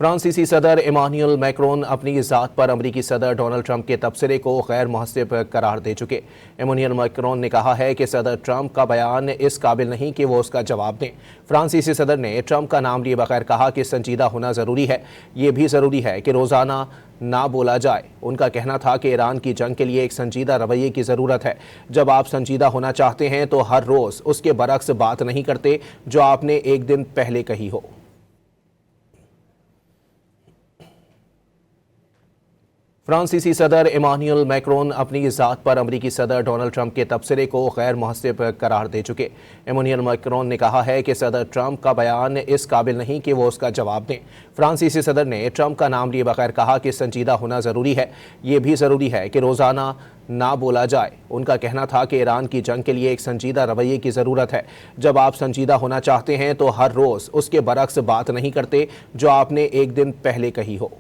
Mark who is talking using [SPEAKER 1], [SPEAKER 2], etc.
[SPEAKER 1] फ्रांसीसी सदर Emmanuel Macron अपनी ज़ात पर अमरीकी सदर डोनाल्ड ट्रंप के तबसरे को गैर मुहस्सिब करार दे चुके। इमानुएल मैक्रोन ने कहा है कि सदर ट्रंप का बयान इस काबिल नहीं कि वो उसका जवाब दें। फ्रांसीसी सदर ने ट्रंप का नाम लिए बगैर कहा कि संजीदा होना ज़रूरी है। ये भी ज़रूरी है कि रोज़ाना ना बोला जाए। उनका कहना था कि ईरान की जंग के लिए एक संजीदा रवैये की ज़रूरत है। जब आप संजीदा होना चाहते हैं तो हर रोज़ उसके बरक्स बात नहीं करते जो आपने एक दिन पहले कही हो। फ्रांसीसी सदर इमानुएल मैक्रोन अपनी ज़ात पर अमरीकी सदर डोनाल्ड ट्रंप के तबसरे को गैर मुहस्सिब करार दे चुके। इमानुएल मैक्रोन ने कहा है कि सदर ट्रंप का बयान इस काबिल नहीं कि वो उसका जवाब दें। फ्रांसीसी सदर ने ट्रंप का नाम लिए बगैर कहा कि संजीदा होना ज़रूरी है। ये भी ज़रूरी है कि रोज़ाना ना बोला जाए। उनका कहना था कि ईरान की जंग के लिए एक संजीदा रवैये की ज़रूरत है। जब आप संजीदा होना चाहते हैं तो हर रोज़ उसके बरक्स बात नहीं करते जो आपने एक दिन पहले कही हो।